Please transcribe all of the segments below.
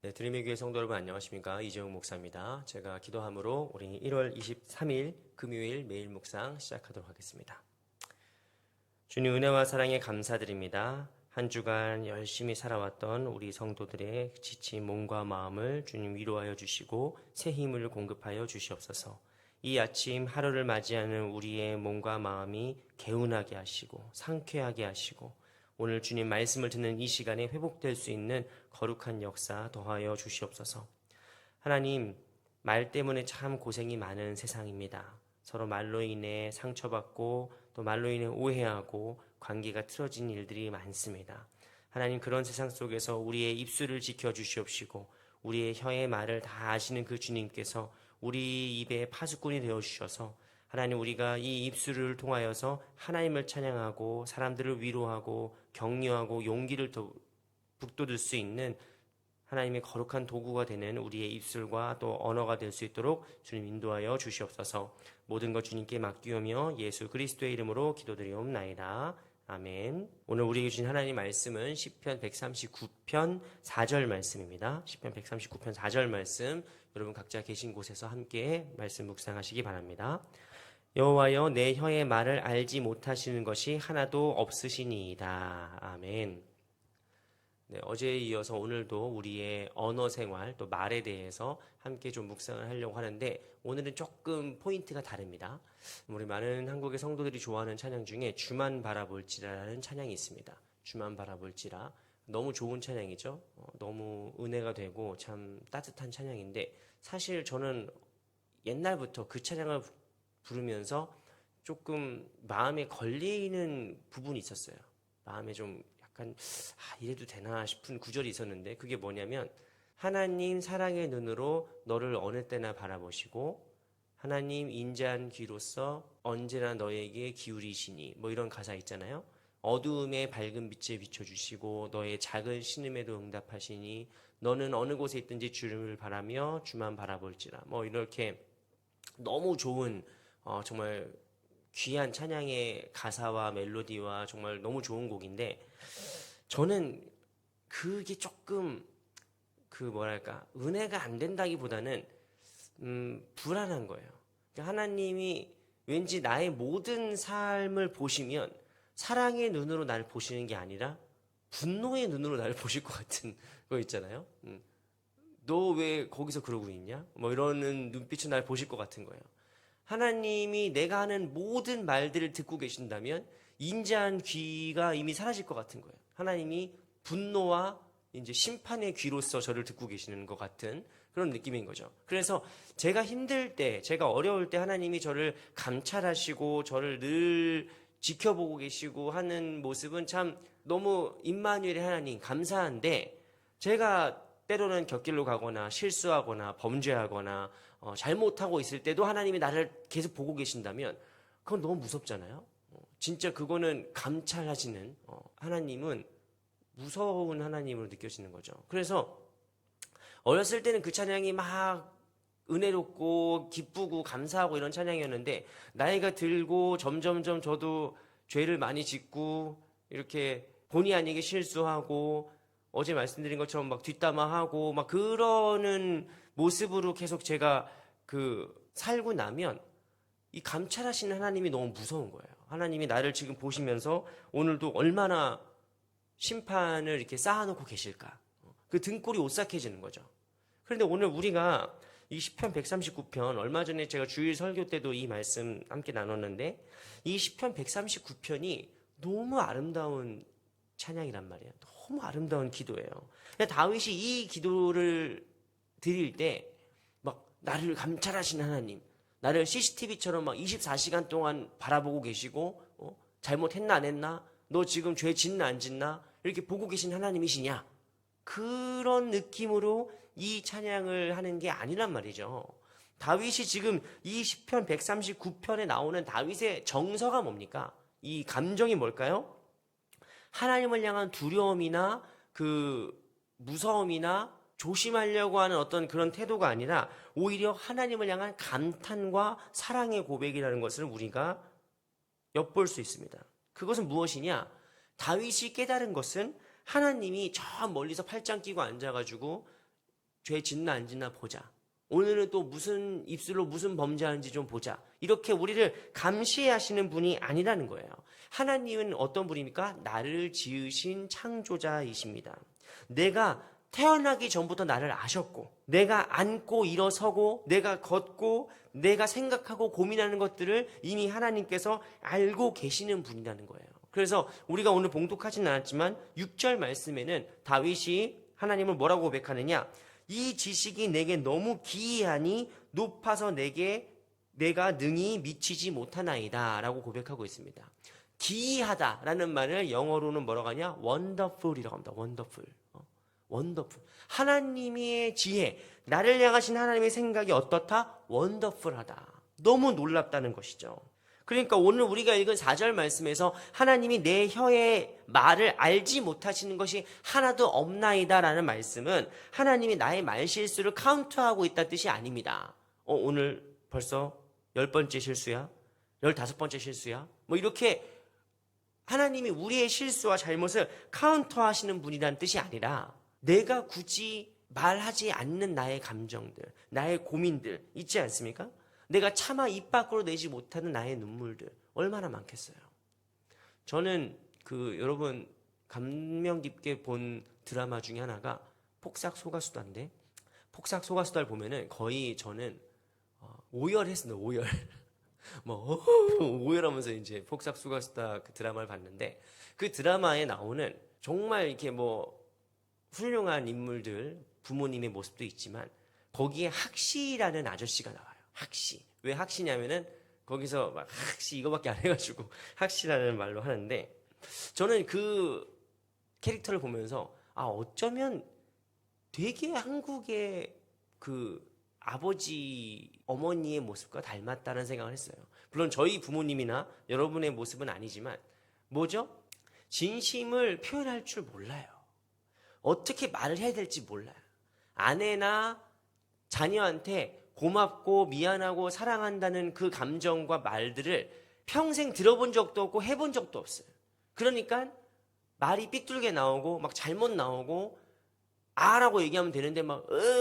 네, 드림의 교회 성도 여러분 안녕하십니까? 이재용 목사입니다. 제가 기도함으로 우리 1월 23일 금요일 매일 묵상 시작하도록 하겠습니다. 주님 은혜와 사랑에 감사드립니다. 한 주간 열심히 살아왔던 우리 성도들의 지친 몸과 마음을 주님 위로하여 주시고 새 힘을 공급하여 주시옵소서. 이 아침 하루를 맞이하는 우리의 몸과 마음이 개운하게 하시고 상쾌하게 하시고 오늘 주님 말씀을 듣는 이 시간에 회복될 수 있는 거룩한 역사 더하여 주시옵소서. 하나님, 말 때문에 참 고생이 많은 세상입니다. 서로 말로 인해 상처받고 또 말로 인해 오해하고 관계가 틀어진 일들이 많습니다. 하나님, 그런 세상 속에서 우리의 입술을 지켜주시옵시고 우리의 혀의 말을 다 아시는 그 주님께서 우리 입에 파수꾼이 되어주셔서 하나님, 우리가 이 입술을 통하여서 하나님을 찬양하고 사람들을 위로하고 격려하고 용기를 북돋을 수 있는 하나님의 거룩한 도구가 되는 우리의 입술과 또 언어가 될 수 있도록 주님 인도하여 주시옵소서. 모든 것 주님께 맡기오며 예수 그리스도의 이름으로 기도드리옵나이다. 아멘. 오늘 우리에게 주신 하나님 말씀은 시편 139편 4절 말씀입니다. 시편 139편 4절 말씀, 여러분 각자 계신 곳에서 함께 말씀 묵상하시기 바랍니다. 여호와여, 내 혀의 말을 알지 못하시는 것이 하나도 없으시니이다. 아멘. 네, 어제에 이어서 오늘도 우리의 언어 생활 또 말에 대해서 함께 좀 묵상을 하려고 하는데, 오늘은 조금 포인트가 다릅니다. 우리 많은 한국의 성도들이 좋아하는 찬양 중에 주만 바라볼지라라는 찬양이 있습니다. 주만 바라볼지라. 너무 좋은 찬양이죠. 너무 은혜가 되고 참 따뜻한 찬양인데, 사실 저는 옛날부터 그 찬양을 부르면서 조금 마음에 걸리는 부분이 있었어요. 마음에 좀 약간 이래도 되나 싶은 구절이 있었는데, 그게 뭐냐면 하나님 사랑의 눈으로 너를 어느 때나 바라보시고 하나님 인자한 귀로서 언제나 너에게 기울이시니, 뭐 이런 가사 있잖아요. 어두움에 밝은 빛에 비춰주시고 너의 작은 신음에도 응답하시니 너는 어느 곳에 있든지 주를 바라며 주만 바라볼지라. 뭐 이렇게 너무 좋은 정말 귀한 찬양의 가사와 멜로디와 정말 너무 좋은 곡인데, 저는 그게 조금 은혜가 안 된다기보다는 불안한 거예요. 그러니까 하나님이 왠지 나의 모든 삶을 보시면 사랑의 눈으로 나를 보시는 게 아니라 분노의 눈으로 나를 보실 것 같은 거 있잖아요. 너 왜 거기서 그러고 있냐? 뭐 이러는 눈빛으로 나를 보실 것 같은 거예요. 하나님이 내가 하는 모든 말들을 듣고 계신다면 인자한 귀가 이미 사라질 것 같은 거예요. 하나님이 분노와 이제 심판의 귀로서 저를 듣고 계시는 것 같은 그런 느낌인 거죠. 그래서 제가 힘들 때, 제가 어려울 때 하나님이 저를 감찰하시고 저를 늘 지켜보고 계시고 하는 모습은 참 너무 임마누엘의 하나님 감사한데, 제가 때로는 곁길로 가거나 실수하거나 범죄하거나 잘못하고 있을 때도 하나님이 나를 계속 보고 계신다면 그건 너무 무섭잖아요. 진짜 그거는 감찰하시는 하나님은 무서운 하나님으로 느껴지는 거죠. 그래서 어렸을 때는 그 찬양이 막 은혜롭고 기쁘고 감사하고 이런 찬양이었는데, 나이가 들고 점점점 저도 죄를 많이 짓고 이렇게 본의 아니게 실수하고 어제 말씀드린 것처럼 막 뒷담화하고 막 그러는 모습으로 계속 제가 살고 나면 이 감찰하시는 하나님이 너무 무서운 거예요. 하나님이 나를 지금 보시면서 오늘도 얼마나 심판을 이렇게 쌓아놓고 계실까. 그 등골이 오싹해지는 거죠. 그런데 오늘 우리가 이 시편 139편, 얼마 전에 제가 주일 설교 때도 이 말씀 함께 나눴는데, 이 시편 139편이 너무 아름다운 찬양이란 말이에요. 너무 아름다운 기도예요. 다윗이 이 기도를 드릴 때 막 나를 감찰하시는 하나님, 나를 CCTV처럼 막 24시간 동안 바라보고 계시고 잘못했나 안 했나, 너 지금 죄 짓나 안 짓나 이렇게 보고 계신 하나님이시냐, 그런 느낌으로 이 찬양을 하는 게 아니란 말이죠. 다윗이 지금 이 시편 139편에 나오는 다윗의 정서가 뭡니까? 이 감정이 뭘까요? 하나님을 향한 두려움이나 무서움이나 조심하려고 하는 어떤 그런 태도가 아니라 오히려 하나님을 향한 감탄과 사랑의 고백이라는 것을 우리가 엿볼 수 있습니다. 그것은 무엇이냐? 다윗이 깨달은 것은 하나님이 저 멀리서 팔짱 끼고 앉아가지고 죄 짓나 안 짓나 보자. 오늘은 또 무슨 입술로 무슨 범죄하는지 좀 보자. 이렇게 우리를 감시하시는 분이 아니라는 거예요. 하나님은 어떤 분입니까? 나를 지으신 창조자이십니다. 내가 태어나기 전부터 나를 아셨고, 내가 앉고 일어서고, 내가 걷고, 내가 생각하고 고민하는 것들을 이미 하나님께서 알고 계시는 분이라는 거예요. 그래서 우리가 오늘 봉독하지는 않았지만 6절 말씀에는 다윗이 하나님을 뭐라고 고백하느냐? 이 지식이 내게 너무 기이하니 높아서 내가 능히 미치지 못하나이다 라고 고백하고 있습니다. 기이하다라는 말을 영어로는 뭐라고 하냐? wonderful이라고 합니다. wonderful. 하나님의 지혜, 나를 향하신 하나님의 생각이 어떻다? wonderful하다. 너무 놀랍다는 것이죠. 그러니까 오늘 우리가 읽은 4절 말씀에서 하나님이 내 혀의 말을 알지 못하시는 것이 하나도 없나이다 라는 말씀은 하나님이 나의 말실수를 카운트하고 있다는 뜻이 아닙니다. 오늘 벌써 10번째 실수야? 15번째 실수야? 뭐 이렇게 하나님이 우리의 실수와 잘못을 카운터하시는 분이라는 뜻이 아니라 내가 굳이 말하지 않는 나의 감정들, 나의 고민들 있지 않습니까? 내가 차마 입 밖으로 내지 못하는 나의 눈물들 얼마나 많겠어요. 저는 여러분 감명 깊게 본 드라마 중에 하나가 폭삭소가수다인데, 폭삭소가수다를 보면은 거의 저는 오열했습니다. 오열. 오열하면서 이제 폭삭소가수다 그 드라마를 봤는데, 그 드라마에 나오는 정말 이렇게 훌륭한 인물들, 부모님의 모습도 있지만 거기에 학시라는 아저씨가 나와요. 학시. 왜 학시냐면은 거기서 막 학시 이거밖에 안 해가지고 학시라는 말로 하는데, 저는 그 캐릭터를 보면서 어쩌면 되게 한국의 그 아버지 어머니의 모습과 닮았다는 생각을 했어요. 물론 저희 부모님이나 여러분의 모습은 아니지만 뭐죠? 진심을 표현할 줄 몰라요. 어떻게 말을 해야 될지 몰라요. 아내나 자녀한테 고맙고 미안하고 사랑한다는 그 감정과 말들을 평생 들어본 적도 없고 해본 적도 없어요. 그러니까 말이 삐뚤게 나오고 막 잘못 나오고 라고 얘기하면 되는데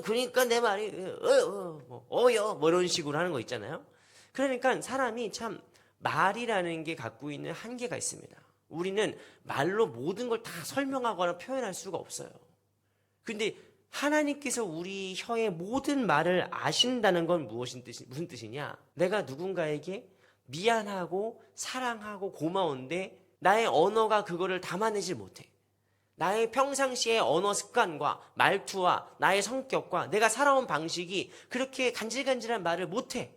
그러니까 내 말이 이런 식으로 하는 거 있잖아요. 그러니까 사람이 참 말이라는 게 갖고 있는 한계가 있습니다. 우리는 말로 모든 걸 다 설명하거나 표현할 수가 없어요. 근데 하나님께서 우리 혀의 모든 말을 아신다는 건 무슨 뜻이냐? 내가 누군가에게 미안하고 사랑하고 고마운데 나의 언어가 그거를 담아내질 못해. 나의 평상시의 언어 습관과 말투와 나의 성격과 내가 살아온 방식이 그렇게 간질간질한 말을 못해.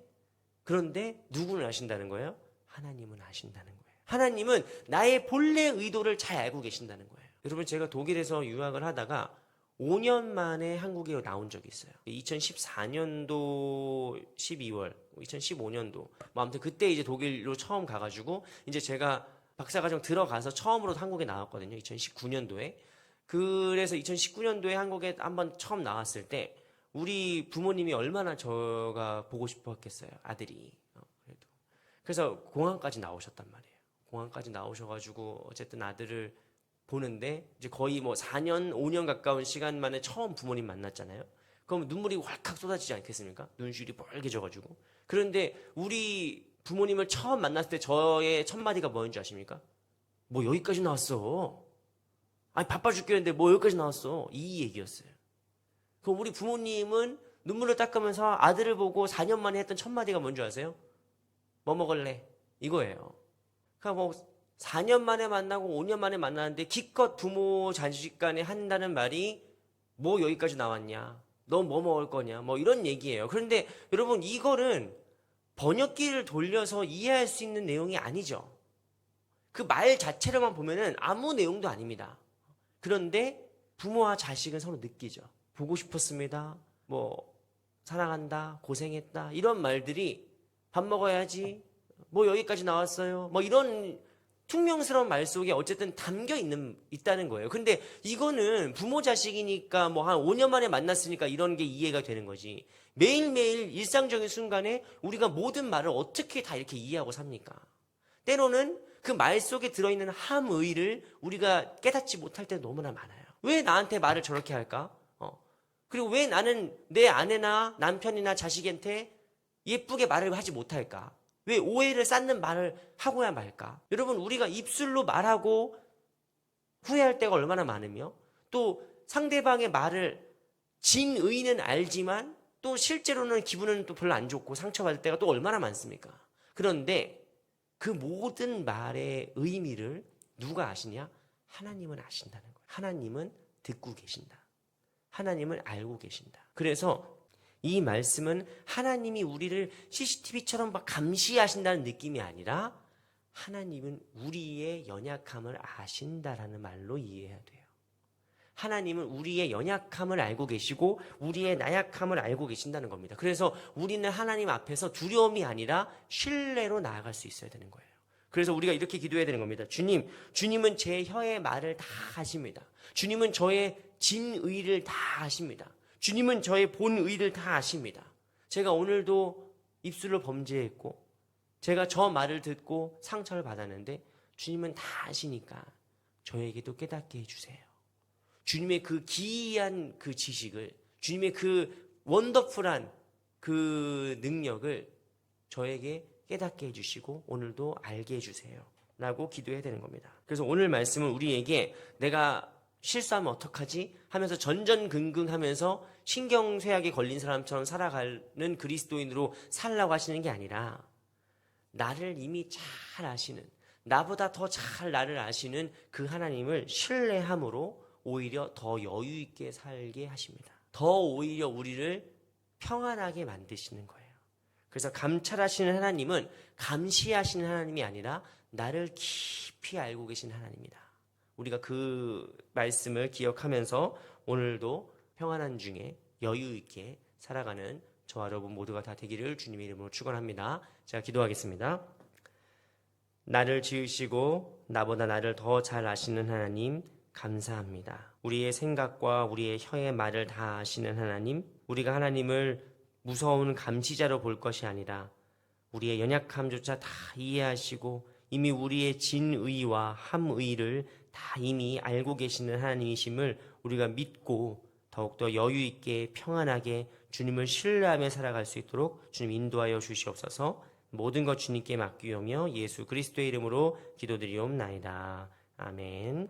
그런데 누구는 아신다는 거예요? 하나님은 아신다는 거예요. 하나님은 나의 본래 의도를 잘 알고 계신다는 거예요. 여러분, 제가 독일에서 유학을 하다가 5년 만에 한국에 나온 적이 있어요. 2014년도 12월, 2015년도. 아무튼 그때 이제 독일로 처음 가가지고 이제 제가 박사과정 들어가서 처음으로 한국에 나왔거든요. 2019년도에. 그래서 2019년도에 한국에 한번 처음 나왔을 때 우리 부모님이 얼마나 저가 보고 싶어 했겠어요. 아들이. 그래서 공항까지 나오셨단 말이에요. 공항까지 나오셔가지고 어쨌든 아들을 보는데 이제 거의 4년, 5년 가까운 시간 만에 처음 부모님 만났잖아요. 그럼 눈물이 왈칵 쏟아지지 않겠습니까? 눈시울이 빨개져가지고. 그런데 우리 부모님을 처음 만났을 때 저의 첫 마디가 뭐였는지 아십니까? 여기까지 나왔어. 아니 바빠 죽겠는데 여기까지 나왔어. 이 얘기였어요. 그럼 우리 부모님은 눈물을 닦으면서 아들을 보고 4년 만에 했던 첫 마디가 뭔지 아세요? 뭐 먹을래? 이거예요. 그러니까 4년 만에 만나고 5년 만에 만나는데 기껏 부모 자식 간에 한다는 말이 여기까지 나왔냐? 너 뭐 먹을 거냐? 이런 얘기예요. 그런데 여러분, 이거는 번역기를 돌려서 이해할 수 있는 내용이 아니죠. 그 말 자체로만 보면은 아무 내용도 아닙니다. 그런데 부모와 자식은 서로 느끼죠. 보고 싶었습니다. 사랑한다, 고생했다, 이런 말들이 밥 먹어야지, 여기까지 나왔어요, 이런 퉁명스러운 말 속에 어쨌든 담겨 있다는 거예요. 근데 이거는 부모 자식이니까 한 5년 만에 만났으니까 이런 게 이해가 되는 거지. 매일매일 일상적인 순간에 우리가 모든 말을 어떻게 다 이렇게 이해하고 삽니까? 때로는 그 말 속에 들어있는 함의를 우리가 깨닫지 못할 때 너무나 많아요. 왜 나한테 말을 저렇게 할까? 그리고 왜 나는 내 아내나 남편이나 자식한테 예쁘게 말을 하지 못할까? 왜 오해를 쌓는 말을 하고야 말까? 여러분, 우리가 입술로 말하고 후회할 때가 얼마나 많으며, 또 상대방의 말을 진의는 알지만 또 실제로는 기분은 또 별로 안 좋고 상처받을 때가 또 얼마나 많습니까? 그런데 그 모든 말의 의미를 누가 아시냐? 하나님은 아신다는 거예요. 하나님은 듣고 계신다. 하나님은 알고 계신다. 그래서 이 말씀은 하나님이 우리를 CCTV처럼 막 감시하신다는 느낌이 아니라 하나님은 우리의 연약함을 아신다라는 말로 이해해야 돼요. 하나님은 우리의 연약함을 알고 계시고 우리의 나약함을 알고 계신다는 겁니다. 그래서 우리는 하나님 앞에서 두려움이 아니라 신뢰로 나아갈 수 있어야 되는 거예요. 그래서 우리가 이렇게 기도해야 되는 겁니다. 주님은 제 혀의 말을 다 아십니다. 주님은 저의 진의를 다 아십니다. 주님은 저의 본의를 다 아십니다. 제가 오늘도 입술로 범죄했고 제가 저 말을 듣고 상처를 받았는데 주님은 다 아시니까 저에게도 깨닫게 해주세요. 주님의 그 기이한 그 지식을, 주님의 그 원더풀한 그 능력을 저에게 깨닫게 해주시고 오늘도 알게 해주세요 라고 기도해야 되는 겁니다. 그래서 오늘 말씀은 우리에게 내가 실수하면 어떡하지? 하면서 전전긍긍하면서 신경쇠약에 걸린 사람처럼 살아가는 그리스도인으로 살라고 하시는 게 아니라 나를 이미 잘 아시는, 나보다 더 잘 나를 아시는 그 하나님을 신뢰함으로 오히려 더 여유 있게 살게 하십니다. 더 오히려 우리를 평안하게 만드시는 거예요. 그래서 감찰하시는 하나님은 감시하시는 하나님이 아니라 나를 깊이 알고 계신 하나님이다. 우리가 그 말씀을 기억하면서 오늘도 평안한 중에 여유 있게 살아가는 저와 여러분 모두가 다 되기를 주님의 이름으로 축원합니다. 제가 기도하겠습니다. 나를 지으시고 나보다 나를 더 잘 아시는 하나님 감사합니다. 우리의 생각과 우리의 혀의 말을 다 아시는 하나님, 우리가 하나님을 무서운 감시자로 볼 것이 아니라 우리의 연약함조차 다 이해하시고 이미 우리의 진의와 함의를 다 이미 알고 계시는 하나님이심을 우리가 믿고 더욱더 여유 있게 평안하게 주님을 신뢰하며 살아갈 수 있도록 주님 인도하여 주시옵소서. 모든 것 주님께 맡기오며 예수 그리스도의 이름으로 기도드리옵나이다. 아멘.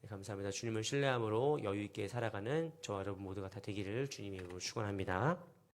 네, 감사합니다. 주님을 신뢰함으로 여유 있게 살아가는 저와 여러분 모두가 다 되기를 주님의 이름으로 축원합니다.